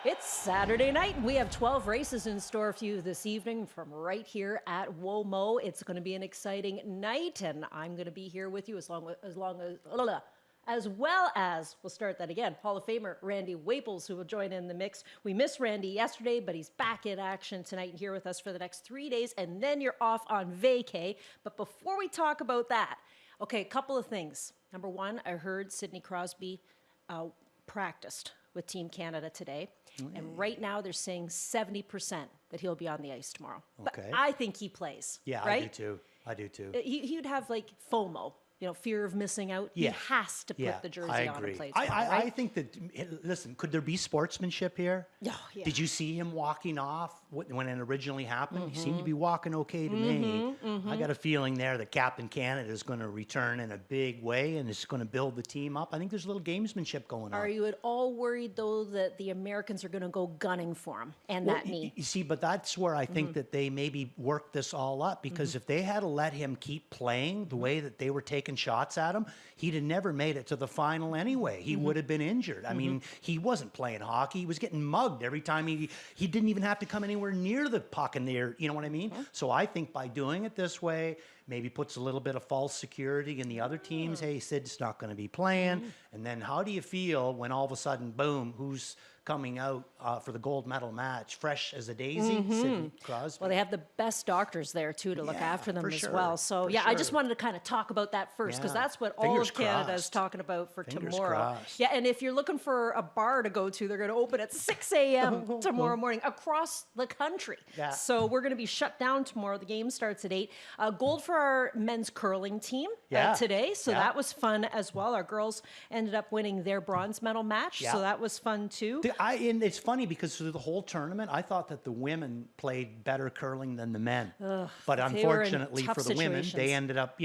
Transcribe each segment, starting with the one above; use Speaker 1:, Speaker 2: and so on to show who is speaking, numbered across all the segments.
Speaker 1: It's Saturday night, and we have 12 races in store for you this evening from right here at WOMO. It's going to be an exciting night, and I'm going to be here with you as well as, we'll start that again, Hall of Famer Randy Waples, who will join in the mix. We missed Randy yesterday, but he's back in action tonight and here with us for the next 3 days, and then you're off on vacay. But before we talk about that, okay, a couple of things. Number one, I heard Sidney Crosby practiced with Team Canada today. And right now they're saying 70% that he'll be on the ice tomorrow.
Speaker 2: Okay.
Speaker 1: But I think he plays.
Speaker 2: Yeah,
Speaker 1: right?
Speaker 2: I do too.
Speaker 1: He'd have like FOMO, fear of missing out.
Speaker 2: Yeah.
Speaker 1: He has to put the jersey on and play tomorrow,
Speaker 2: I
Speaker 1: right?
Speaker 2: think that, listen, could there be sportsmanship here?
Speaker 1: Oh, yeah.
Speaker 2: Did you see him walking off when it originally happened? He seemed to be walking okay to me. I got a feeling there that Captain Canada is going to return in a big way and is going to build the team up. I think there's a little gamesmanship going on.
Speaker 1: Are you at all worried, though, that the Americans are going to go gunning for him and that knee?
Speaker 2: You see, but that's where I think that they maybe worked this all up, because if they had let him keep playing the way that they were taking shots at him, he'd have never made it to the final anyway. He would have been injured. I mean, he wasn't playing hockey. He was getting mugged every time he didn't even have to come anywhere near the puck in there. You know what I mean? So I think by doing it this way, maybe puts a little bit of false security in the other teams. Hey, Sid's not going to be playing. And then how do you feel when all of a sudden, boom, who's coming out for the gold medal match, fresh as a daisy? Sidney Crosby.
Speaker 1: Well, they have the best doctors there, too, to look after them as well. So,
Speaker 2: for
Speaker 1: I just wanted to kind of talk about that first, because that's what all of Canada is talking about for tomorrow.
Speaker 2: Crossed.
Speaker 1: Yeah, and if you're looking for a bar to go to, they're going to open at 6 a.m. tomorrow morning across the country.
Speaker 2: Yeah.
Speaker 1: So we're going to be shut down tomorrow. The game starts at 8. Gold for our men's curling team today, so that was fun as well. Our girls ended up winning their bronze medal match, so that was fun, too.
Speaker 2: And it's funny because through the whole tournament, I thought that the women played better curling than the men. But unfortunately for the women, they ended up,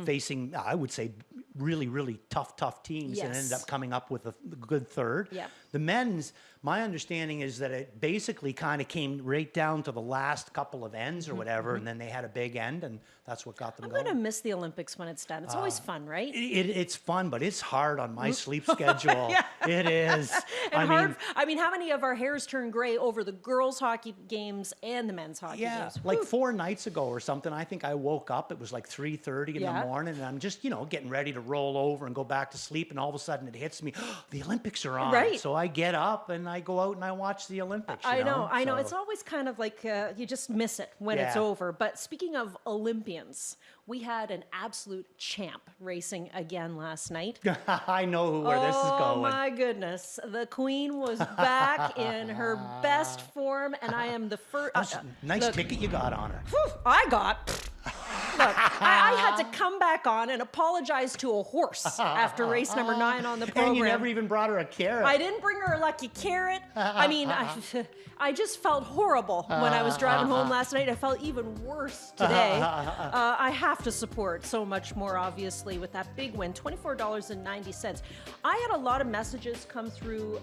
Speaker 2: facing, I would say, really, really tough teams and ended up coming up with a good third.
Speaker 1: Yep.
Speaker 2: The men's, my understanding is that it basically kind of came right down to the last couple of ends or whatever, and then they had a big end, and that's what got them going.
Speaker 1: I'm going to miss the Olympics when it's done. It's always fun, right?
Speaker 2: It's fun, but it's hard on my sleep schedule. It is.
Speaker 1: I mean, how many of our hairs turn gray over the girls' hockey games and the men's hockey games?
Speaker 2: Like 4 nights ago or something, I think I woke up, it was like 3:30 in the morning, and I'm just, getting ready to roll over and go back to sleep, and all of a sudden it hits me, the Olympics are on.
Speaker 1: Right.
Speaker 2: So I get up and I go out and I watch the Olympics.
Speaker 1: I know. It's always kind of like you just miss it when it's over. But speaking of Olympians, we had an absolute champ racing again last night.
Speaker 2: I know where this is going.
Speaker 1: Oh, my goodness. The Queen was back in her best form, and I am the first.
Speaker 2: Nice ticket you got on her.
Speaker 1: I got. Look, I had to come back on and apologize to a horse after race number 9 on the program.
Speaker 2: And you never even brought her a carrot.
Speaker 1: I didn't bring her a lucky carrot. I mean, I just felt horrible when I was driving home last night. I felt even worse today. I have to support so much more, obviously, with that big win, $24.90. I had a lot of messages come through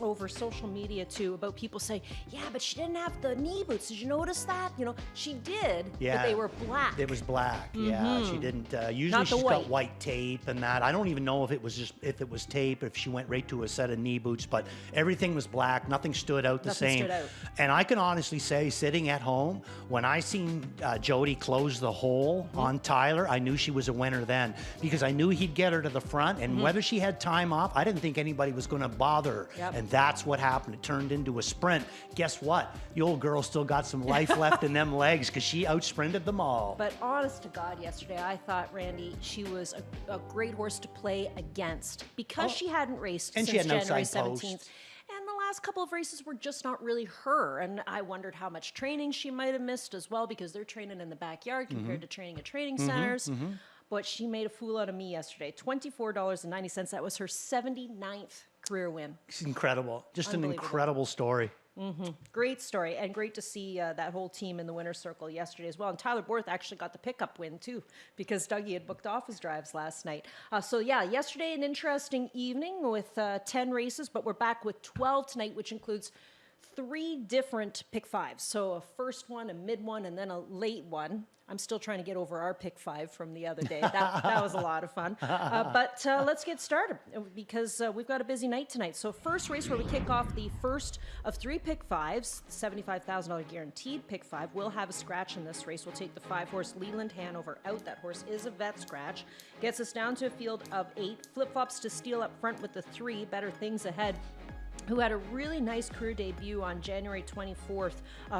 Speaker 1: over social media, too, about people saying, yeah, but she didn't have the knee boots. Did you notice that? She did, but they were black.
Speaker 2: It was black, yeah. She didn't. Usually she's got white tape and that. I don't even know if it was tape, if she went right to a set of knee boots, but everything was black. Nothing stood out the same. And I can honestly say, sitting at home, when I seen Jody close the hole on Tyler, I knew she was a winner then, because I knew he'd get her to the front, and whether she had time off, I didn't think anybody was going to bother her. And that's what happened. It turned into a sprint. Guess what? The old girl still got some life left in them legs, because she outsprinted them all.
Speaker 1: But honest to God, yesterday, I thought, Randy, she was a great horse to play against, because she hadn't raced since January 17th. And the last couple of races were just not really her. And I wondered how much training she might have missed as well, because they're training in the backyard compared to training at training centers. But she made a fool out of me yesterday. $24.90. That was her 79th career win.
Speaker 2: It's incredible. Just an incredible story.
Speaker 1: Great story, and great to see that whole team in the winner's circle yesterday as well. And Tyler Borth actually got the pickup win too, because Dougie had booked off his drives last night. Yesterday an interesting evening with 10 races, but we're back with 12 tonight, which includes 3 different pick fives. So a first one, a mid one, and then a late one. I'm still trying to get over our pick 5 from the other day. That was a lot of fun. But let's get started because we've got a busy night tonight. So first race where we kick off the first of 3 pick 5s, $75,000 guaranteed pick 5. We'll have a scratch in this race. We'll take the 5-horse Leland Hanover out. That horse is a vet scratch. Gets us down to a field of 8. Flip-flops to Steal up front with the 3. Better Things Ahead, who had a really nice career debut on January 24th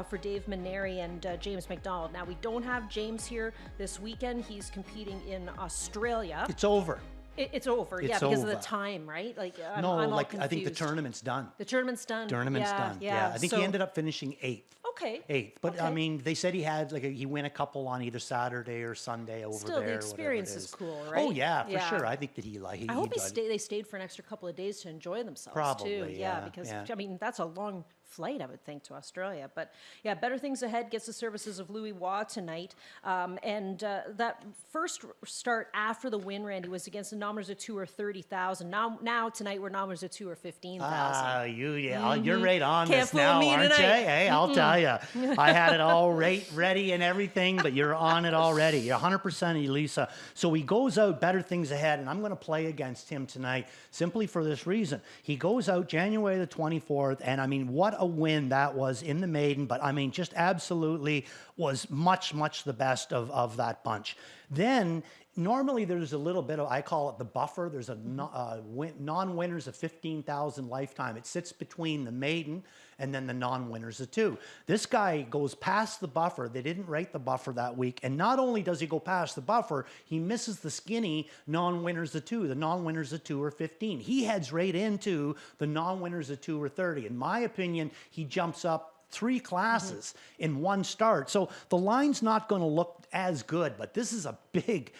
Speaker 1: for Dave Maneri and James McDonald. Now, we don't have James here this weekend. He's competing in Australia.
Speaker 2: It's over.
Speaker 1: It's over,
Speaker 2: It's
Speaker 1: because of
Speaker 2: over.
Speaker 1: the time, right? Like, I'm
Speaker 2: No,
Speaker 1: all
Speaker 2: like I think the
Speaker 1: confused.
Speaker 2: tournament's done.
Speaker 1: The tournament's done.
Speaker 2: Tournament's done. Yeah. I think
Speaker 1: So-
Speaker 2: he ended up finishing 8th.
Speaker 1: Okay.
Speaker 2: 8th, but I
Speaker 1: Okay.
Speaker 2: mean, they said he had he win a couple on either Saturday or Sunday over
Speaker 1: Still,
Speaker 2: there.
Speaker 1: the
Speaker 2: or
Speaker 1: experience
Speaker 2: whatever it
Speaker 1: is cool, right?
Speaker 2: Oh yeah, for
Speaker 1: Yeah.
Speaker 2: sure. I think that he like.
Speaker 1: I hope
Speaker 2: he done-
Speaker 1: they stayed for an extra couple of days to enjoy themselves too.
Speaker 2: Probably, yeah,
Speaker 1: Because
Speaker 2: yeah.
Speaker 1: I mean that's a long flight, I would think, to Australia. But yeah, Better Things Ahead gets the services of Louis Waugh tonight, and that first start after the win, Randy, was against the nominers of 2 or 30,000. Now tonight we're nominers of 2 or 15,000.
Speaker 2: You're right on
Speaker 1: Can't
Speaker 2: this
Speaker 1: fool
Speaker 2: now,
Speaker 1: me
Speaker 2: aren't you?
Speaker 1: tonight.
Speaker 2: Hey, I'll tell you. I had it all ready and everything, but you're on it already. You're 100% Elisa. So he goes out, Better Things Ahead, and I'm going to play against him tonight simply for this reason. He goes out January the 24th, and I mean, what a win that was in the maiden, but I mean, just absolutely was much, much the best of that bunch. Then normally there's a little bit of, I call it the buffer. There's a non-winners of 15,000 lifetime. It sits between the maiden and then the non-winners of 2. This guy goes past the buffer. They didn't rate the buffer that week. And not only does he go past the buffer, he misses the skinny non-winners of 2. The non-winners of 2 are 15. He heads right into the non-winners of 2 or 30. In my opinion, he jumps up 3 classes in one start. So the line's not going to look as good, but this is a big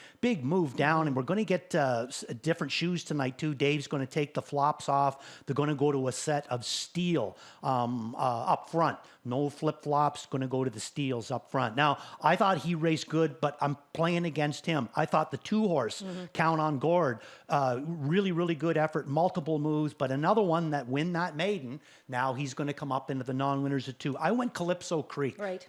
Speaker 2: move down, and we're going to get different shoes tonight too. Dave's going to take the flops off. They're going to go to a set of steel up front. No flip-flops, going to go to the steels up front. Now, I thought he raced good, but I'm playing against him. I thought the 2-horse, Count on Gord, really good effort, multiple moves, but another one that win that maiden. Now he's going to come up into the non-winners of 2. I went Calypso Creek.
Speaker 1: Right.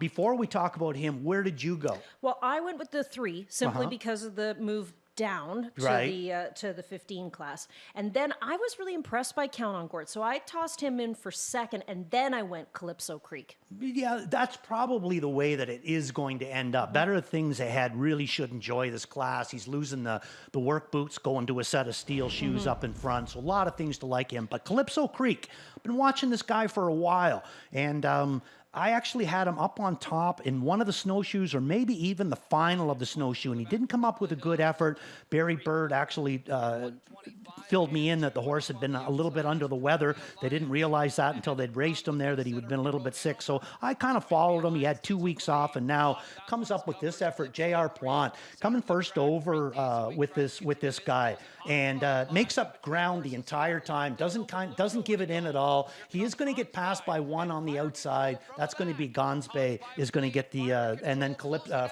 Speaker 2: Before we talk about him, where did you go?
Speaker 1: Well, I went with the 3 simply because of the move down to the 15 class. And then I was really impressed by Count on Gord. So I tossed him in for second, and then I went Calypso Creek.
Speaker 2: Yeah, that's probably the way that it is going to end up. Better Things Ahead really should enjoy this class. He's losing the work boots, going to a set of steel shoes up in front. So a lot of things to like him. But Calypso Creek, I've been watching this guy for a while. And I actually had him up on top in one of the snowshoes, or maybe even the final of the snowshoe, and he didn't come up with a good effort. Barry Bird actually filled me in that the horse had been a little bit under the weather. They didn't realize that until they'd raced him there, that he had been a little bit sick. So I kind of followed him. He had 2 weeks off, and now comes up with this effort. J.R. Plant coming first over with this guy, and makes up ground the entire time. Doesn't give it in at all. He is going to get passed by one on the outside. That's going to be Gonsbay is going to get the and then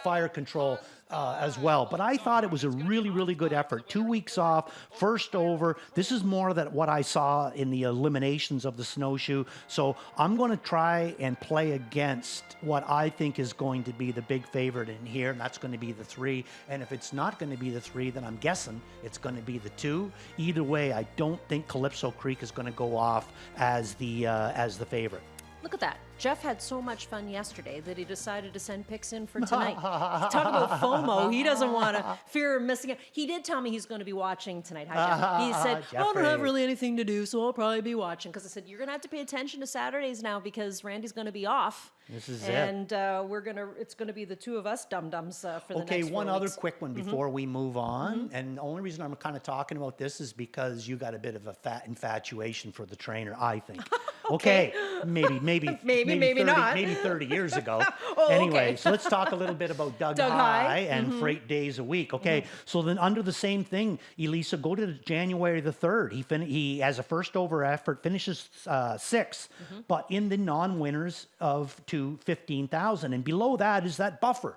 Speaker 2: Fire Control as well. But I thought it was a really good effort. 2 weeks off, first over. This is more than what I saw in the eliminations of the snowshoe. So I'm going to try and play against what I think is going to be the big favorite in here, and that's going to be the 3. And if it's not going to be the 3, then I'm guessing it's going to be the 2. Either way, I don't think Calypso Creek is going to go off as the favorite.
Speaker 1: Look at that. Jeff had so much fun yesterday that he decided to send picks in for tonight. Talk about FOMO. He doesn't want to fear of missing it. He did tell me he's going to be watching tonight. Hi, Jeff. He said, I don't have really anything to do, so I'll probably be watching. Because I said, you're going to have to pay attention to Saturdays now because Randy's going to be off.
Speaker 2: This is
Speaker 1: and it's going to be the 2 of us dum-dums for the next 4 weeks.
Speaker 2: Okay, one other quick one before we move on. And the only reason I'm kind of talking about this is because you got a bit of a infatuation for the trainer, I think. Okay, maybe
Speaker 1: not.
Speaker 2: Maybe 30 years ago.
Speaker 1: Oh,
Speaker 2: anyway,
Speaker 1: okay.
Speaker 2: So let's talk a little bit about Doug High and freight days a week. Okay, so then under the same thing, Elisa, go to January the 3rd. He has a first over effort, finishes 6th, but in the non-winners of 2. to 15,000. And below that is that buffer.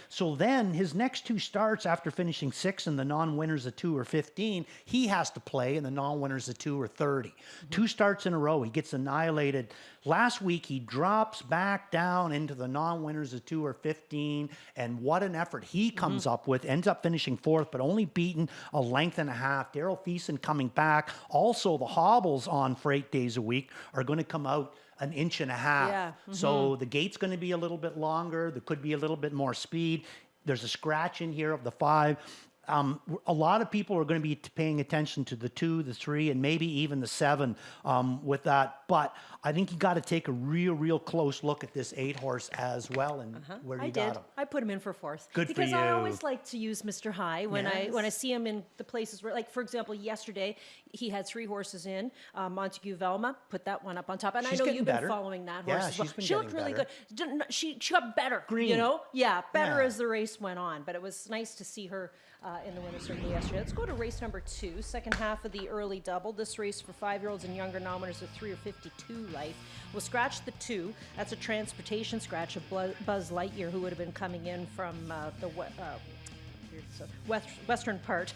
Speaker 2: So then his next 2 starts after finishing 6th and the non-winners of 2 are 15, he has to play and the non-winners of 2 are 30. 2 starts in a row, he gets annihilated. Last week, he drops back down into the non-winners of 2 or 15, and what an effort he comes up with. Ends up finishing 4th, but only beaten a length and a half. Daryl Thiessen coming back. Also, the hobbles on freight days a week are going to come out an inch and a half.
Speaker 1: Yeah.
Speaker 2: So the gate's going to be a little bit longer. There could be a little bit more speed. There's a scratch in here of the 5. A lot of people are going to be paying attention to the 2, the 3, and maybe even the 7 with that. But I think you got to take a real close look at this 8 horse as well. And where you got him?
Speaker 1: I put him in for 4th.
Speaker 2: Good for
Speaker 1: because
Speaker 2: you.
Speaker 1: I always like to use Mr. High when I see him in the places where, like for example, yesterday he had 3 horses in. Montague Velma, put that one up on top, and
Speaker 2: She's
Speaker 1: I know
Speaker 2: getting
Speaker 1: you've
Speaker 2: better.
Speaker 1: been following that
Speaker 2: Yeah,
Speaker 1: horse as well.
Speaker 2: she's been
Speaker 1: She looked
Speaker 2: getting
Speaker 1: really good. She got better.
Speaker 2: Green.
Speaker 1: You know, better
Speaker 2: Yeah.
Speaker 1: as the race went on. But it was nice to see her in the winner's circle yesterday. Let's go to race number 2, second half of the early double. This race for 5-year-olds and younger nominators of 3 or 52 life. We'll scratch the 2. That's a transportation scratch of Buzz Lightyear, who would have been coming in from the western part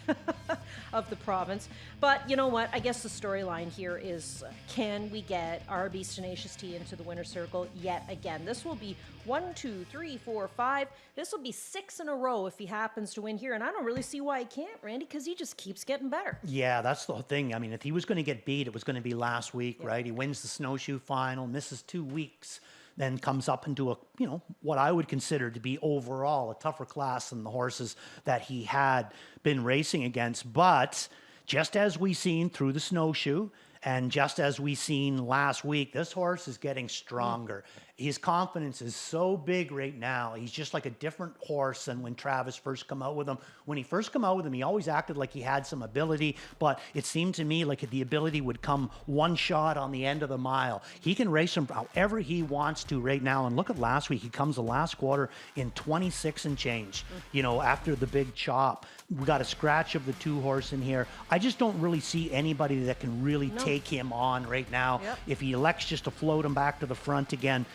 Speaker 1: of the province. But you know what? I guess the storyline here is, can we get RB's Tenacious T into the winner's circle yet again? This will be 1, 2, 3, 4, 5. This will be 6 in a row if he happens to win here. And I don't really see why he can't, Randy, because he just keeps getting better.
Speaker 2: Yeah, that's the thing. I mean, if he was going to get beat, it was going to be last week, right? He wins the snowshoe final, misses 2 weeks, then comes up into a, what I would consider to be overall a tougher class than the horses that he had been racing against. But just as we seen through the snowshoe, and just as we seen last week, this horse is getting stronger. His confidence is so big right now. He's just like a different horse than when Travis first come out with him. When he first come out with him, he always acted like he had some ability, but it seemed to me like the ability would come one shot on the end of the mile. He can race him however he wants to right now. And look at last week. He comes the last quarter in 26 and change, after the big chop. We got a scratch of the 2 horse in here. I just don't really see anybody that can really take him on right now. If he elects just to float him back to the front again,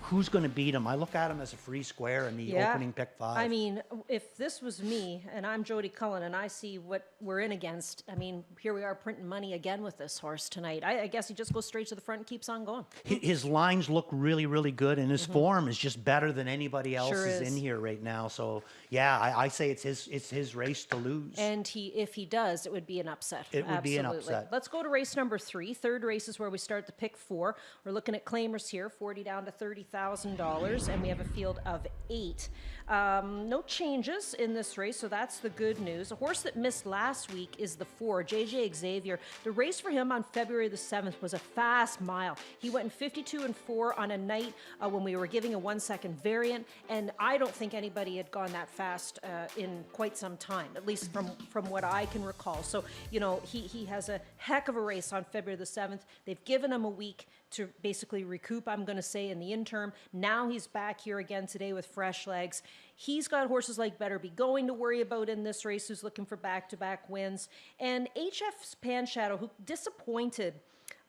Speaker 2: who's going to beat him? I look at him as a free square in the opening pick 5.
Speaker 1: I mean, if this was me and I'm Jody Cullen and I see what we're in against, I mean, here we are printing money again with this horse tonight. I guess he just goes straight to the front and keeps on going.
Speaker 2: His lines look really good, and his form is just better than anybody else's in here right now. So, yeah, I say it's his race to lose.
Speaker 1: And if he does, it would be an upset.
Speaker 2: It would be an upset.
Speaker 1: Let's go to race number 3. Third race is where we start the pick 4. We're looking at claimers here, 40 down to $30,000, and we have a field of 8. No changes in this race, so that's the good news. A horse that missed last week is the 4, JJ Xavier. The race for him on February the 7th was a fast mile. He went in 52 and 4 on a night when we were giving a 1-second variant, and I don't think anybody had gone that fast in quite some time, at least from what I can recall. So, he has a heck of a race on February the 7th. They've given him a week to basically recoup, I'm going to say, in the interim. Now he's back here again today with fresh legs. He's got horses like Better Be Going to worry about in this race, who's looking for back-to-back wins. And HF's Pan Shadow, who disappointed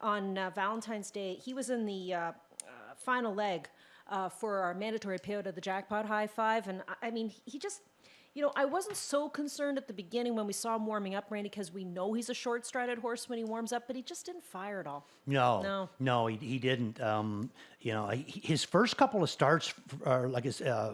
Speaker 1: on Valentine's Day. He was in the final leg for our mandatory payout of the Jackpot High Five. And I mean, he just... I wasn't so concerned at the beginning when we saw him warming up, Randy, because we know he's a short-strided horse when he warms up, but he just didn't fire at all.
Speaker 2: No, he didn't. His first couple of starts,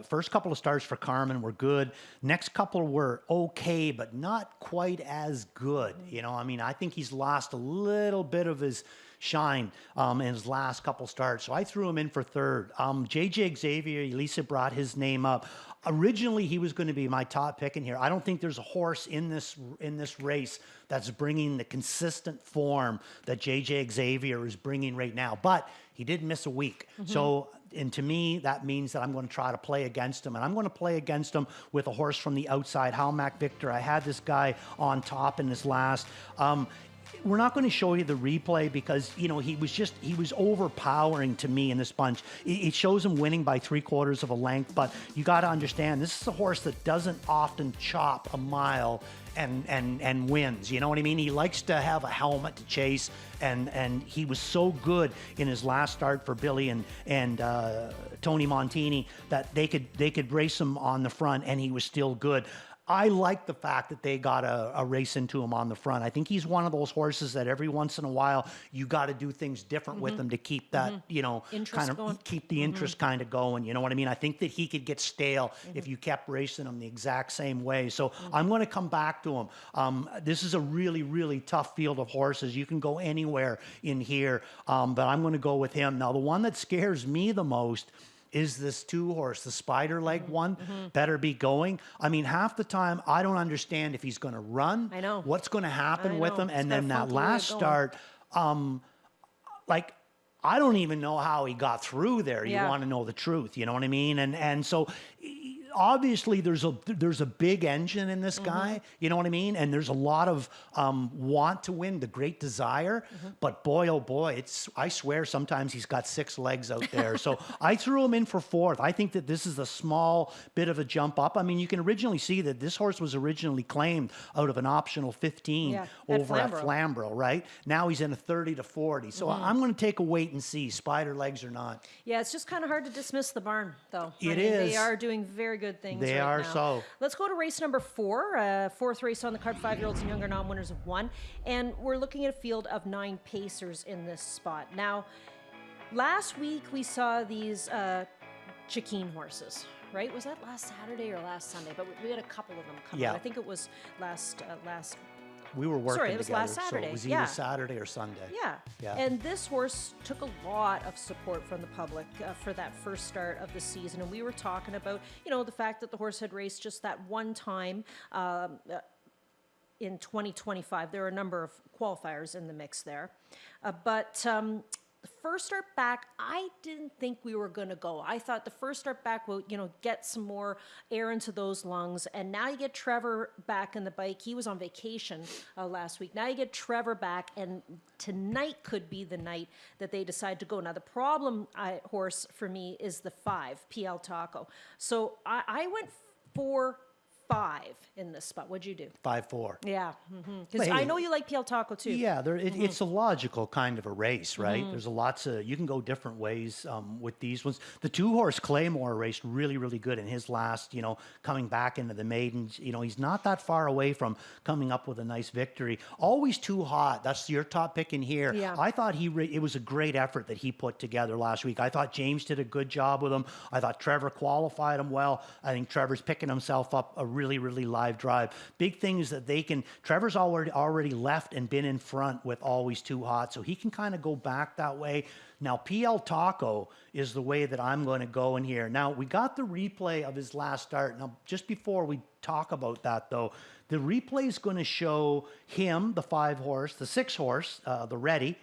Speaker 2: first couple of starts for Carmen were good. Next couple were okay, but not quite as good. I think he's lost a little bit of his shine in his last couple starts. So I threw him in for 3rd. JJ Xavier, Elisa brought his name up. Originally, he was going to be my top pick in here. I don't think there's a horse in this race that's bringing the consistent form that JJ Xavier is bringing right now. But he did miss a week. So, and to me, that means that I'm going to try to play against him. And I'm going to play against him with a horse from the outside, Halmac Victor. I had this guy on top in his last. we're not going to show you the replay because, you know, he was overpowering to me in this bunch. It shows him winning by 3/4 of a length, but you got to understand, this is a horse that doesn't often chop a mile and wins. You know what I mean? He likes to have a helmet to chase, and he was so good in his last start for Billy and Tony Montini that they could race him on the front, and he was still good. I like the fact that they got a race into him on the front. I think he's one of those horses that every once in a while you got to do things different with him to keep that, you know,
Speaker 1: interest
Speaker 2: kind of
Speaker 1: going.
Speaker 2: keep the interest kind of going. You know what I mean? I think that he could get stale if you kept racing him the exact same way. So I'm going to come back to him. This is a really, really tough field of horses. You can go anywhere in here, but I'm going to go with him. Now, the one that scares me the most is this 2-horse, the spider leg one. Better be going. I mean, half the time I don't understand if he's going to run.
Speaker 1: I know.
Speaker 2: What's going to happen with him.
Speaker 1: It's
Speaker 2: And
Speaker 1: got a
Speaker 2: then that
Speaker 1: funky way of
Speaker 2: last
Speaker 1: going.
Speaker 2: start, like, I don't even know how he got through there. You
Speaker 1: Yeah.
Speaker 2: want to know the truth. You know what I mean? And so obviously there's a big engine in this guy. You know what I mean? And there's a lot of want to win, the great desire. But boy, oh boy, I swear sometimes he's got 6 legs out there. So I threw him in for 4th. I think that this is a small bit of a jump up. I mean, you can originally see that this horse was originally claimed out of an optional 15
Speaker 1: Yeah,
Speaker 2: over at
Speaker 1: Flamborough.
Speaker 2: Flamborough, right? Now he's in a 30 to 40. So I'm going to take a wait and see, spider legs or not.
Speaker 1: Yeah, it's just kind of hard to dismiss the barn, though.
Speaker 2: It
Speaker 1: They
Speaker 2: is.
Speaker 1: are doing very good things.
Speaker 2: They
Speaker 1: right
Speaker 2: are
Speaker 1: now.
Speaker 2: so.
Speaker 1: Let's go to race number 4, 4th race on the card, 5-year-olds and younger non-winners of 1, and we're looking at a field of 9 pacers in this spot. Now, last week we saw these Chikeen horses. Right? Was that last Saturday or last Sunday? But we had a couple of them come
Speaker 2: Yeah.
Speaker 1: out. I think it was last.
Speaker 2: We were working
Speaker 1: Sorry, it was
Speaker 2: together,
Speaker 1: last
Speaker 2: so
Speaker 1: Saturday.
Speaker 2: it was
Speaker 1: Yeah.
Speaker 2: either Saturday or Sunday.
Speaker 1: Yeah.
Speaker 2: Yeah.
Speaker 1: And this horse took a lot of support from the public for that first start of the season. And we were talking about, you know, the fact that the horse had raced just that one time in 2025. There are a number of qualifiers in the mix there. But the first start back, I didn't think we were going to go. I thought the first start back will, you know, get some more air into those lungs. And now you get Trevor back in the bike. He was on vacation last week. Now you get Trevor back, and tonight could be the night that they decide to go. Now, the problem horse for me is the 5, PL Taco. So I went 4-5 in this spot. What'd you do?
Speaker 2: 5-4.
Speaker 1: Yeah. Because
Speaker 2: Hey.
Speaker 1: I know you like PL Taco too.
Speaker 2: Yeah, it's a logical kind of a race, right? There's lots of, you can go different ways with these ones. The 2-horse Claymore raced really, really good in his last, you know, coming back into the maidens. You know, he's not that far away from coming up with a nice victory. Always Too Hot. That's your top pick in here.
Speaker 1: Yeah.
Speaker 2: I thought it was a great effort that he put together last week. I thought James did a good job with him. I thought Trevor qualified him well. I think Trevor's picking himself up a really, really live drive. Big thing is that Trevor's already left and been in front with Always Too Hot, so he can kind of go back that way. Now, PL Taco is the way that I'm going to go in here. Now, we got the replay of his last start. Now, just before we talk about that, though, the replay is going to show him, the 5-horse, the 6-horse, the Ready,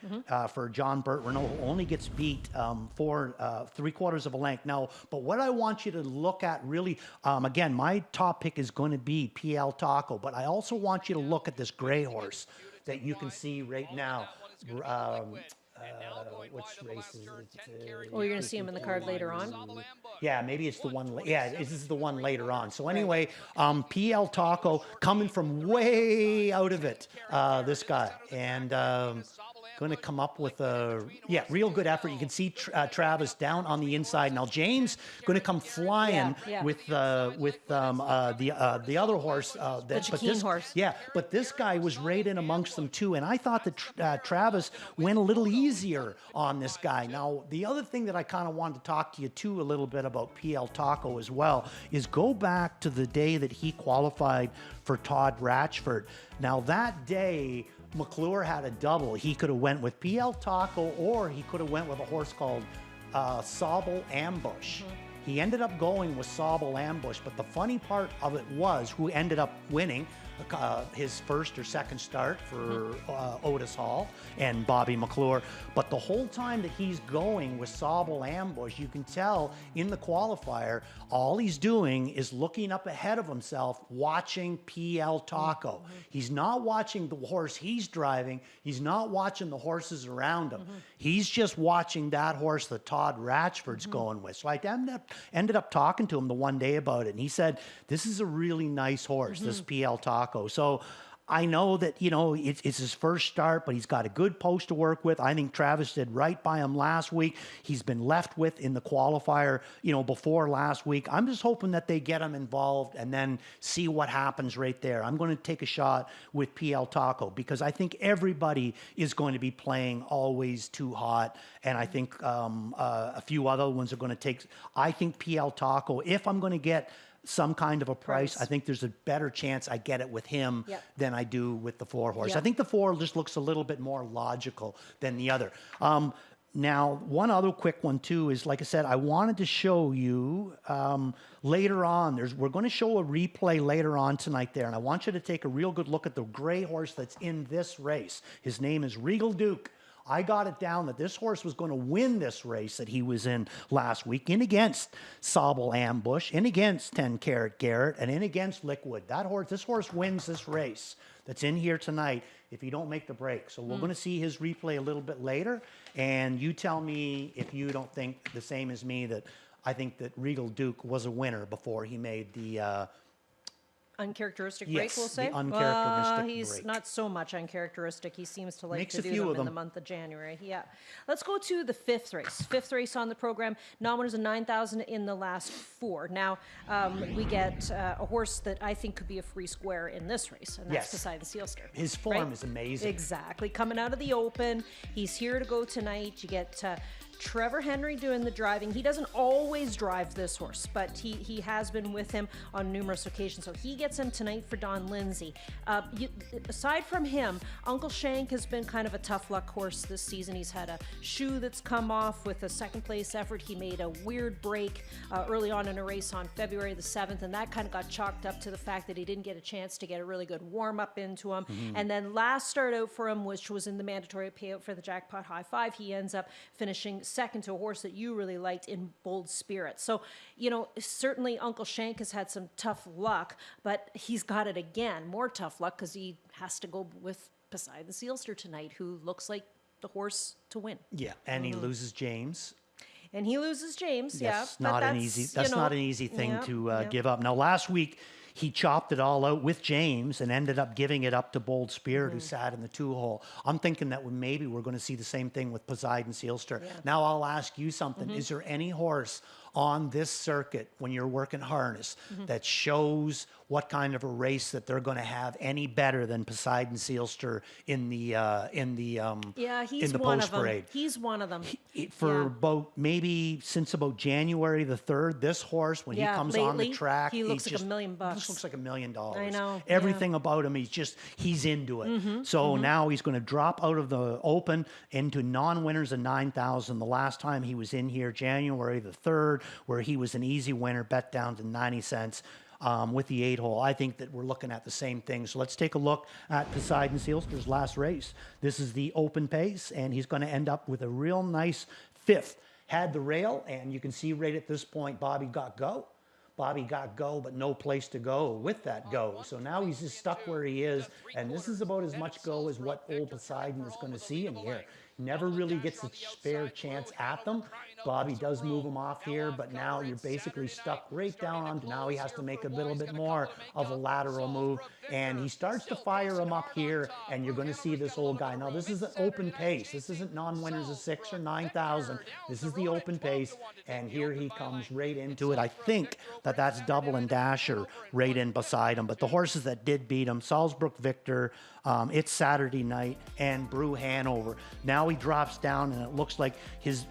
Speaker 2: for John Burt Renault, who only gets beat for 3/4 of a length. Now, but what I want you to look at really, again, my top pick is going to be PL Taco, but I also want you to look at this gray horse that you can see right now. Which race is it?
Speaker 1: Oh, you're going to see him in the card later on?
Speaker 2: Yeah, maybe it's the one. Yeah, this is the one later on. So anyway, PL Taco coming from way out of it. This guy, and going to come up with a real good effort. You can see Travis down on the inside. Now James going to come flying with the other horse.
Speaker 1: The Chikeen horse.
Speaker 2: Yeah, but this guy was right in amongst them too, and I thought that Travis went a little easier on this guy. Now, the other thing that I kind of wanted to talk to you too a little bit about PL Taco as well is go back to the day that he qualified for Todd Ratchford. Now, that day, McClure had a double. He could have went with PL Taco, or he could have went with a horse called Sobble Ambush. He ended up going with Sobble Ambush, but the funny part of it was who ended up winning his first or second start for Otis Hall and Bobby McClure. But the whole time that he's going with Sobel Ambush, you can tell in the qualifier, all he's doing is looking up ahead of himself, watching PL Taco. He's not watching the horse he's driving. He's not watching the horses around him. He's just watching that horse that Todd Ratchford's going with. So I ended up talking to him the one day about it, and he said, this is a really nice horse, this PL Taco. So I know that, you know, it's his first start, but he's got a good post to work with. I think Travis did right by him last week. He's been left with in the qualifier, you know, before last week. I'm just hoping that they get him involved and then see what happens right there. I'm going to take a shot with PL Taco because I think everybody is going to be playing Always Too Hot. And I think a few other ones are going to take. I think PL Taco, if I'm going to get some kind of a price, I think there's a better chance I get it with him than I do with the 4 horse. I think the 4 just looks a little bit more logical than the other. Now, one other quick one too is, like I said, I wanted to show you later on. We're going to show a replay later on tonight there, and I want you to take a real good look at the gray horse that's in this race. His name is Regal Duke. I got it down that this horse was going to win this race that he was in last week, in against Sobel Ambush, in against 10 Carat Garrett, and in against Liquid. This horse wins this race that's in here tonight if you don't make the break. So we're going to see his replay a little bit later, and you tell me if you don't think the same as me, that I think that Regal Duke was a winner before he made the
Speaker 1: uncharacteristic break, we'll say?
Speaker 2: The uncharacteristic
Speaker 1: he's
Speaker 2: break.
Speaker 1: Not so much uncharacteristic. He seems to like
Speaker 2: Makes
Speaker 1: to
Speaker 2: a
Speaker 1: do
Speaker 2: few
Speaker 1: them
Speaker 2: of
Speaker 1: in the
Speaker 2: them.
Speaker 1: month of January. Yeah. Let's go to the 5th race. 5th race on the program. Non-winners of 9,000 in the last 4. Now, we get a horse that I think could be a free square in this race, and that's Poseidon Sealster.
Speaker 2: His form is amazing.
Speaker 1: Exactly. Coming out of the open. He's here to go tonight. You get Trevor Henry doing the driving. He doesn't always drive this horse, but he has been with him on numerous occasions. So he gets him tonight for Don Lindsay. Aside from him, Uncle Shank has been kind of a tough luck horse this season. He's had a shoe that's come off with a second place effort. He made a weird break early on in a race on February the 7th, and that kind of got chalked up to the fact that he didn't get a chance to get a really good warm-up into him. And then last start out for him, which was in the mandatory payout for the Jackpot High 5, he ends up finishing second to a horse that you really liked in Bold Spirit. So, you know, certainly Uncle Shank has had some tough luck, but he's got it again, more tough luck, because he has to go with Poseidon Sealster tonight, who looks like the horse to win.
Speaker 2: Yeah, and he loses James.
Speaker 1: And he loses James,
Speaker 2: That's not an easy thing to give up. Now, last week, he chopped it all out with James and ended up giving it up to Bold Spirit, who sat in the 2-hole. I'm thinking that maybe we're going to see the same thing with Poseidon Sealster. Now, I'll ask you something. Is there any horse on this circuit, when you're working harness, that shows what kind of a race that they're going to have any better than Poseidon Sealster in the post parade?
Speaker 1: He's one of them.
Speaker 2: Since about January the 3rd, this horse, when he comes on the track,
Speaker 1: he looks like $1 million.
Speaker 2: He just looks like $1 million.
Speaker 1: I know.
Speaker 2: Everything about him, he's into it. So now he's going to drop out of the open into non-winners of 9,000. The last time he was in here, January the 3rd, where he was an easy winner, bet down to 90 cents. With the 8-hole. I think that we're looking at the same thing. So let's take a look at Poseidon Sealster's last race. This is the open pace, and he's going to end up with a real nice 5th. Had the rail, and you can see right at this point, Bobby got go. Bobby got go, but no place to go with that go. So now he's just stuck where he is, and this is about as much go as what old Poseidon is going to see in here. Never really gets a fair chance at them. Bobby does move him off here, but now you're basically stuck right down on. Now he has to make a little bit more of a lateral move, and he starts to fire him up here, and you're going to see this old guy. Now, this is an open pace. This isn't non-winners of 6 or 9,000. This is the open pace, and here he comes right into it. I think that's Double and Dasher right in beside him, but the horses that did beat him, Salzburg Victor, It's Saturday Night, and Brew Hanover. Now he drops down, and it looks like his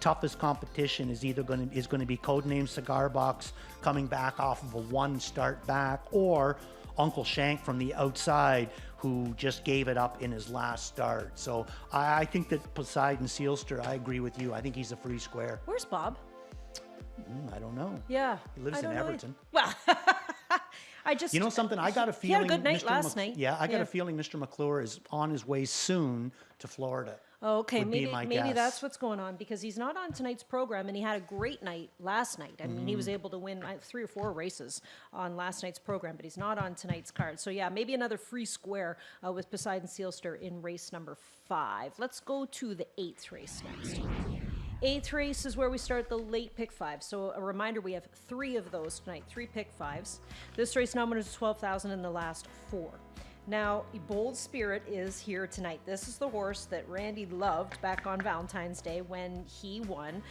Speaker 2: toughest competition is going to be Codename Cigar Box, coming back off of a 1 start back, or Uncle Shank from the outside, who just gave it up in his last start. So I think that Poseidon Sealster, I agree with you. I think he's a free square.
Speaker 1: Where's Bob?
Speaker 2: I don't know.
Speaker 1: Yeah.
Speaker 2: He lives in Everton.
Speaker 1: Well,
Speaker 2: You know something? I got a
Speaker 1: He had
Speaker 2: feeling.
Speaker 1: a good night last night.
Speaker 2: Yeah, I got a feeling Mr. McClure is on his way soon to Florida.
Speaker 1: Okay,
Speaker 2: would be
Speaker 1: maybe
Speaker 2: my
Speaker 1: maybe
Speaker 2: guess.
Speaker 1: that's what's going on because he's not on tonight's program, and he had a great night last night. I mean, he was able to win 3 or 4 races on last night's program, but he's not on tonight's card. So yeah, maybe another free square with Poseidon Sealster in race number 5. Let's go to the 8th race next. 8th race is where we start the late pick 5. So a reminder, we have 3 of those tonight, 3 pick 5s. This race number is 12,000 in the last 4. Now, Bold Spirit is here tonight. This is the horse that Randy loved back on Valentine's Day when he won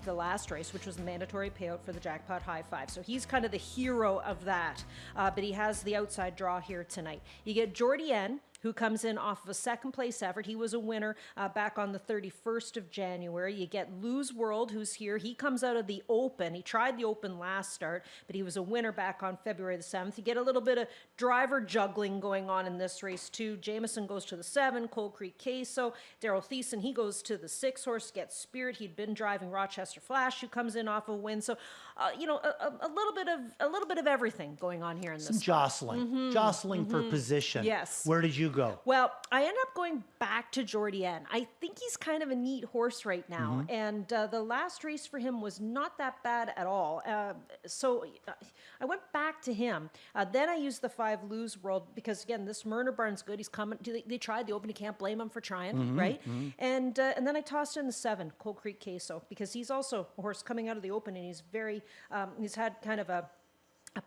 Speaker 1: the last race, which was a mandatory payout for the Jackpot High Five. So he's kind of the hero of that, but he has the outside draw here tonight. You get Jordy N, who comes in off of a second place effort. He was a winner back on the 31st of January. You get Lose World, who's here. He comes out of the Open. He tried the Open last start, but he was a winner back on February the 7th. You get a little bit of driver juggling going on in this race, too. Jameson goes to the 7, Cold Creek Queso. Daryl Thiessen, he goes to the 6 horse, gets Spirit. He'd been driving Rochester Flash, who comes in off a win. So, you know, a little bit of everything going on here in this.
Speaker 2: Some jostling, jostling for position.
Speaker 1: Yes.
Speaker 2: Where did you go?
Speaker 1: Well, I ended up going back to Jordy N. I think he's kind of a neat horse right now, and the last race for him was not that bad at all. So I went back to him. Then I used the 5 Lose World because, again, this Myrna Barn's good. He's coming. They tried the Open. You can't blame him for trying, right? And then I tossed in the 7 Cold Creek Queso because he's also a horse coming out of the Open, and he's very he's had kind of a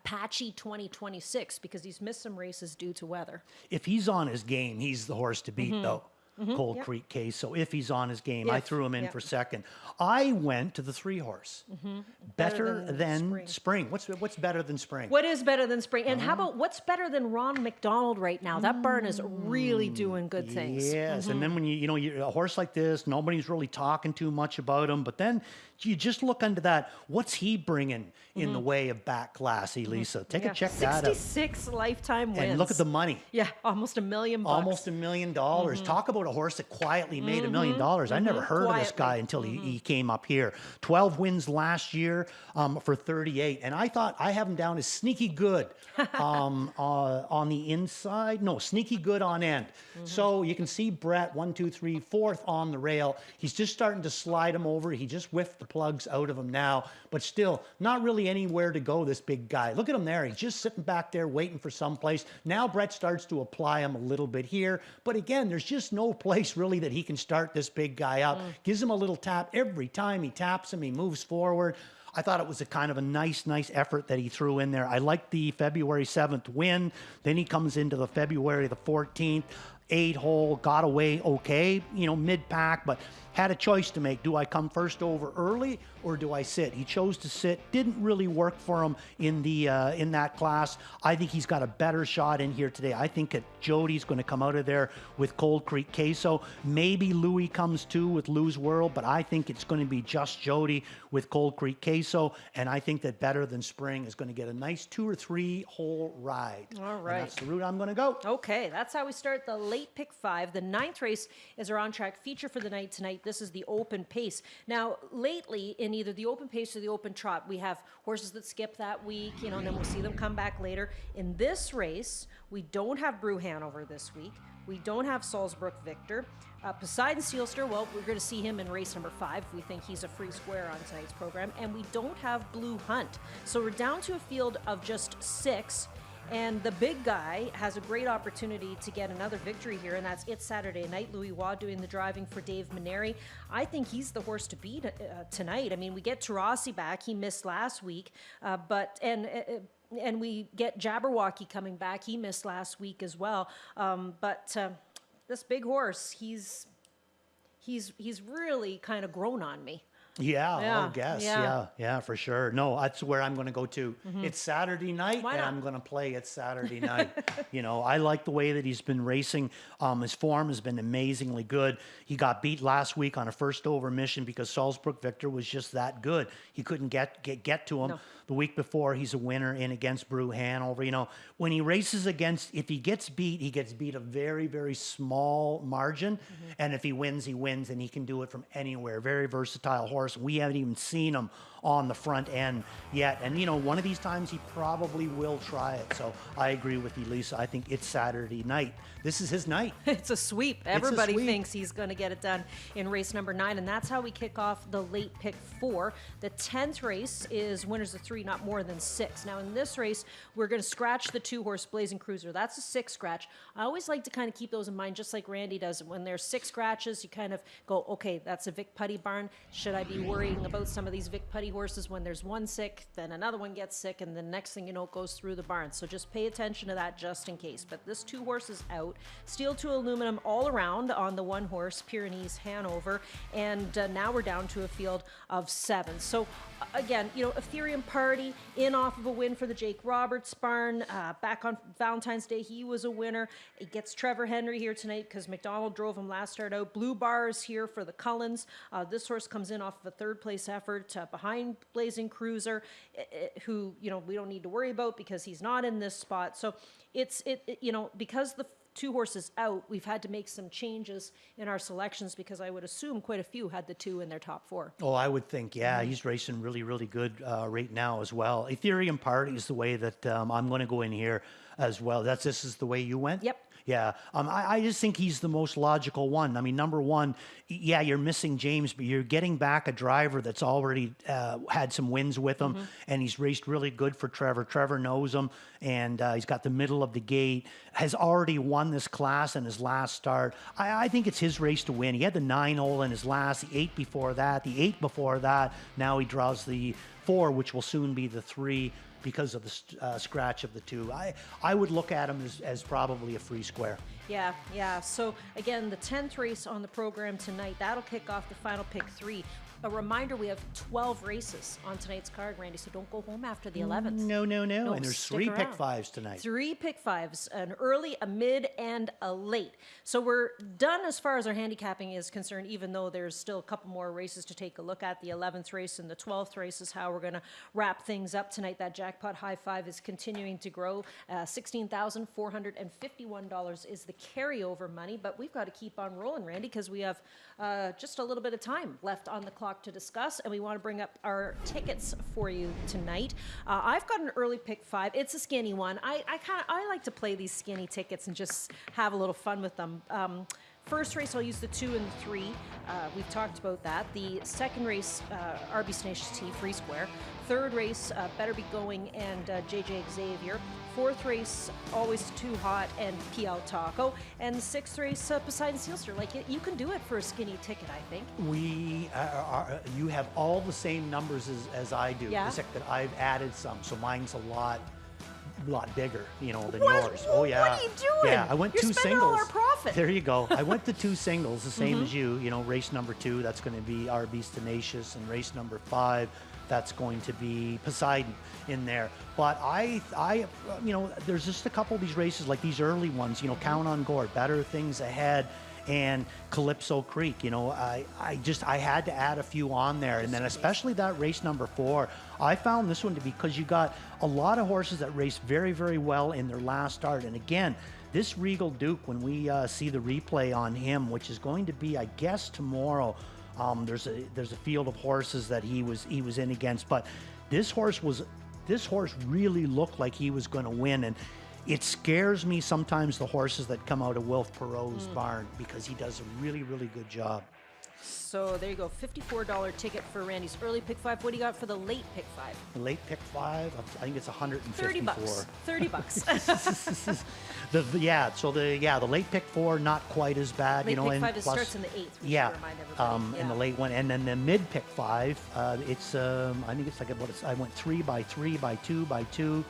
Speaker 1: patchy 2026 because he's missed some races due to weather.
Speaker 2: If he's on his game, he's the horse to beat, though. Cold Creek Queso. If he's on his game, I threw him in for second. I went to the 3 horse. Better than spring. What's better than spring?
Speaker 1: What is better than spring? And how about what's better than Ron McDonald right now? That barn is really doing good things.
Speaker 2: Yes, and then when you're a horse like this, nobody's really talking too much about him. But then you just look into that. What's he bringing in the way of back class, Elisa? Take a check that out.
Speaker 1: 66 lifetime wins.
Speaker 2: And look at the money.
Speaker 1: Yeah, almost $1 million.
Speaker 2: Almost $1 million. Talk about a horse that quietly made $1 million. I never heard of this guy until he came up here. 12 wins last year for 38. And I thought I have him down as sneaky good on the inside. No, sneaky good on end. So you can see Brett, 1, 2, 3, 4th on the rail. He's just starting to slide him over. He just whiffed the plugs out of him now, but still not really anywhere to go, this big guy. Look at him there. He's just sitting back there waiting for someplace. Now Brett starts to apply him a little bit here. But again, there's just no place really that he can start this big guy out. Gives him a little tap. Every time he taps him, he moves forward. I thought it was a kind of a nice effort that he threw in there. I liked the February 7th win. Then he comes into the February the 14th. 8-hole, got away okay, mid-pack, but had a choice to make. Do I come first over early or do I sit? He chose to sit. Didn't really work for him in that class. I think he's got a better shot in here today. I think that Jody's going to come out of there with Cold Creek Queso. Maybe Louis comes too with Lose World, but I think it's going to be just Jody with Cold Creek Queso, and I think that Better Than Spring is going to get a nice 2 or 3 hole ride.
Speaker 1: All right.
Speaker 2: And that's the route I'm going to go.
Speaker 1: Okay, that's how we start the late pick 5. The 9th race is our on-track feature for the night tonight. This is the Open Pace. Now, lately, in either the Open Pace or the Open Trot, we have horses that skip that week, and then we'll see them come back later. In this race, we don't have Brew Hanover this week. We don't have Salzbrook Victor. Poseidon Sealster, well, we're going to see him in race number 5. We think he's a free square on tonight's program. And we don't have Blue Hunt. So we're down to a field of just 6. And the big guy has a great opportunity to get another victory here, and that's It's Saturday Night. Louis Waugh doing the driving for Dave Maneri. I think he's the horse to beat tonight. I mean, we get Tarasi back. He missed last week, and we get Jabberwocky coming back. He missed last week as well. But this big horse, he's really kind of grown on me.
Speaker 2: Yeah, I guess. Yeah, for sure. No, that's where I'm going to go to. It's Saturday night, and I'm going to play It's Saturday night. I like the way that he's been racing. His form has been amazingly good. He got beat last week on a first over mission because Salzbrook Victor was just that good. He couldn't get to him. No. The week before, he's a winner in against Brew Hanover. You know, when he races against, if he gets beat a very, very small margin. And if he wins, and he can do it from anywhere. Very versatile horse. We haven't even seen him on the front end yet. And, you know, one of these times he probably will try it. So I agree with you, Lisa. I think it's Saturday night. This is his night.
Speaker 1: It's a sweep. Everybody thinks he's going to get it done in race number 9. And that's how we kick off the late pick 4. The 10th race is winners of 3, not more than 6. Now, in this race, we're going to scratch the 2-horse Blazing Cruiser. That's a 6 scratch. I always like to kind of keep those in mind, just like Randy does. When there's 6 scratches, you kind of go, okay, that's a Vic Putty barn. Should I be worrying about some of these Vic Putty horses when there's one sick, then another one gets sick, and the next thing you know, it goes through the barn. So just pay attention to that just in case. But this 2 horse is out. Steel to aluminum all around on the 1 horse, Pyrenees Hanover. And now we're down to a field of 7. So again, you know, Ethereum Party in off of a win for the Jake Roberts barn. Back on Valentine's Day, he was a winner. It gets Trevor Henry here tonight because McDonald drove him last start out. Blue Bar is here for the Cullens. This horse comes in off of a 3rd place effort behind Blazing Cruiser, who, you know, we don't need to worry about because he's not in this spot. So it's you know, because the 2 horses out, we've had to make some changes in our selections because I would assume quite a few had the 2 in their top 4.
Speaker 2: Oh, I would think, yeah. He's racing really, really good right now as well. Ethereum Party is the way that I'm going to go in here as well. This is the way you went?
Speaker 1: Yep.
Speaker 2: Yeah, I just think he's the most logical one. I mean, number one, yeah, you're missing James, but you're getting back a driver that's already had some wins with him, and he's raced really good for Trevor. Trevor knows him, and he's got the middle of the gate, has already won this class in his last start. I think it's his race to win. He had the 9-hole in his last, the 8 before that, the 8 before that. Now he draws the 4, which will soon be the 3. Because of the scratch of the 2. I would look at him as probably a free square.
Speaker 1: Yeah. So again, the 10th race on the program tonight, that'll kick off the final pick 3. A reminder, we have 12 races on tonight's card, Randy, so don't go home after the 11th.
Speaker 2: No. And there's 3 pick 5s tonight.
Speaker 1: 3 pick 5s, an early, a mid, and a late. So we're done as far as our handicapping is concerned, even though there's still a couple more races to take a look at. The 11th race and the 12th race is how we're going to wrap things up tonight. That jackpot high 5 is continuing to grow. $16,451 is the carryover money, but we've got to keep on rolling, Randy, because we have just a little bit of time left on the clock to discuss, and we want to bring up our tickets for you tonight. I've got an early pick 5. It's a skinny one. I like to play these skinny tickets and just have a little fun with them. First race, I'll use the 2 and the 3. We've talked about that. The second race, RB Tenacious T, Free Square. Third race, Better Be Going and JJ Xavier. Fourth race, Always Too Hot and PL Taco. And the 6th race, Poseidon Sealster. Like, you can do it for a skinny ticket, I think.
Speaker 2: You have all the same numbers as I do,
Speaker 1: Yeah?
Speaker 2: except that I've added some, so mine's a lot bigger, you know, than
Speaker 1: What?
Speaker 2: yours. Oh yeah.
Speaker 1: What are you doing?
Speaker 2: Yeah, I went
Speaker 1: You're
Speaker 2: 2
Speaker 1: spending
Speaker 2: singles.
Speaker 1: all our profit.
Speaker 2: There you go. I went to 2 singles, the same as you. You know, race number 2, that's going to be RB's Tenacious, and race number 5, that's going to be Poseidon in there. But I, you know, there's just a couple of these races, like these early ones, you know, Count on Gord, Better Things Ahead, and Calypso Creek. You know, I had to add a few on there. And then especially that race number 4, I found this one to be, because you got a lot of horses that race very, very well in their last start. And again, this Regal Duke, when we see the replay on him, which is going to be, I guess, tomorrow, there's a field of horses that he was in against. But this horse really looked like he was going to win. And it scares me sometimes, the horses that come out of Wilf Perot's barn, because he does a really, really good job.
Speaker 1: So there you go, $54 ticket for Randy's early pick 5. What do you got for the late pick 5?
Speaker 2: The late pick 5, I think it's $154.
Speaker 1: $30.
Speaker 2: The late pick 4, not quite as bad.
Speaker 1: Late
Speaker 2: you know,
Speaker 1: pick
Speaker 2: and
Speaker 1: 5
Speaker 2: plus,
Speaker 1: starts in the 8th.
Speaker 2: Yeah,
Speaker 1: remind everybody.
Speaker 2: in the late one, and then the mid pick 5, it's I think it's like I went 3 by 3 by 2 by 2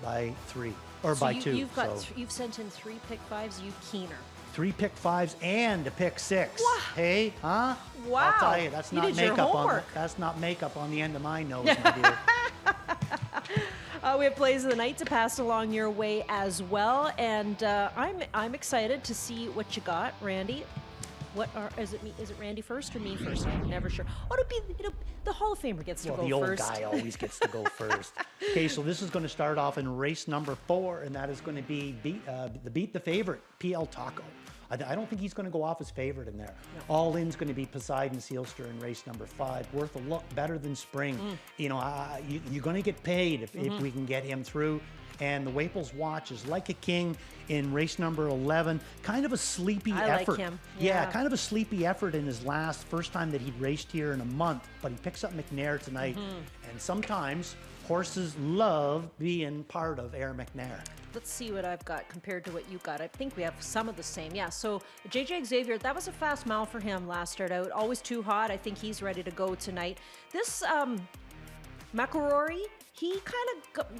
Speaker 2: by 3 or
Speaker 1: so
Speaker 2: by 2.
Speaker 1: You've sent in 3 pick 5s. You keener.
Speaker 2: 3 pick 5s and a pick 6.
Speaker 1: Wow.
Speaker 2: Hey, huh?
Speaker 1: Wow.
Speaker 2: I'll tell you, that's
Speaker 1: You
Speaker 2: not
Speaker 1: did your
Speaker 2: makeup on
Speaker 1: homework.
Speaker 2: that's not makeup on the end of my nose, my dear.
Speaker 1: We have plays of the night to pass along your way as well, and I'm excited to see what you got, Randy. Is it me? Is it Randy first or me first? I'm never sure. Oh, the Hall of Famer gets to go
Speaker 2: the old
Speaker 1: first.
Speaker 2: guy always gets to go first. Okay, so this is going to start off in race number 4, and that is going to be beat the favorite, PL Taco. I don't think he's going to go off as favorite in there. No. All in's going to be Poseidon Sealster in race number 5. Worth a look, better than Spring. You know, you're going to get paid if we can get him through. And the Waples Watch is like a king in race number 11. Kind of a sleepy effort.
Speaker 1: Like him.
Speaker 2: Yeah, kind of a sleepy effort in his first time that he'd raced here in a month. But he picks up McNair tonight. And sometimes horses love being part of Air McNair.
Speaker 1: Let's see what I've got compared to what you got. I think we have some of the same. Yeah, so JJ Xavier, that was a fast mile for him last start out. Always too hot. I think he's ready to go tonight. This McElroy, he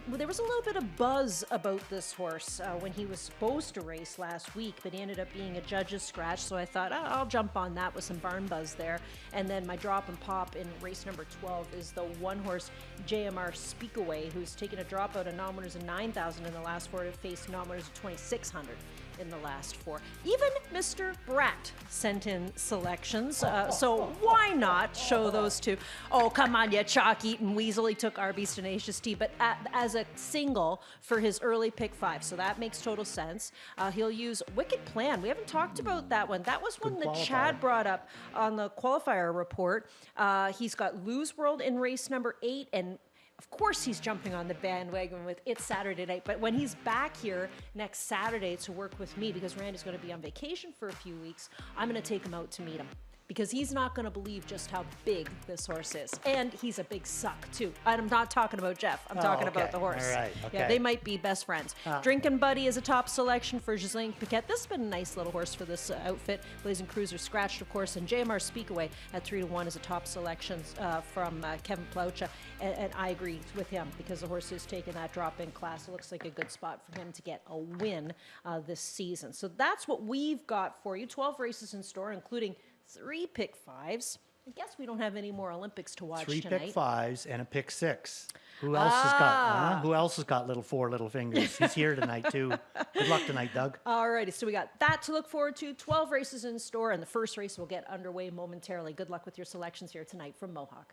Speaker 1: there was a little bit of buzz about this horse when he was supposed to race last week, but he ended up being a judge's scratch, so I thought, I'll jump on that with some barn buzz there. And then my drop and pop in race number 12 is the one horse JMR Speakaway, who's taken a drop out of non-winners of 9,000 in the last 4 to face non-winners of 2,600 in the last 4. Even Mr. Bratt sent in selections, so why not show those two? Oh, come on, you chalk-eating weasel. He took Arby's Tenacious T, but as a single for his early pick 5, so that makes total sense. He'll use Wicked Plan. We haven't talked about that one. That was one that Chad brought up on the qualifier report. He's got Lose World in race number 8, and of course he's jumping on the bandwagon with It's Saturday Night, but when he's back here next Saturday to work with me, because Randy's going to be on vacation for a few weeks, I'm going to take him out to meet him. Because he's not going to believe just how big this horse is. And he's a big suck, too. I'm not talking about Jeff. I'm talking about the horse.
Speaker 2: All right. Okay.
Speaker 1: Yeah, they might be best friends. Drinkin' Buddy is a top selection for Ghislaine Paquette. This has been a nice little horse for this outfit. Blazing Cruiser scratched, of course. And JMR Speakaway at 3-1 is a top selection from Kevin Plaucha. And I agree with him because the horse is taking that drop-in class. It looks like a good spot for him to get a win this season. So that's what we've got for you. 12 races in store, including 3 pick 5s. I guess we don't have any more Olympics to watch
Speaker 2: 3
Speaker 1: tonight.
Speaker 2: 3 pick 5s and a pick 6. Who else has got? Who else has got 4 little fingers? He's here tonight too. Good luck tonight, Doug.
Speaker 1: All righty, so we got that to look forward to. 12 races in store, and the first race will get underway momentarily. Good luck with your selections here tonight from Mohawk.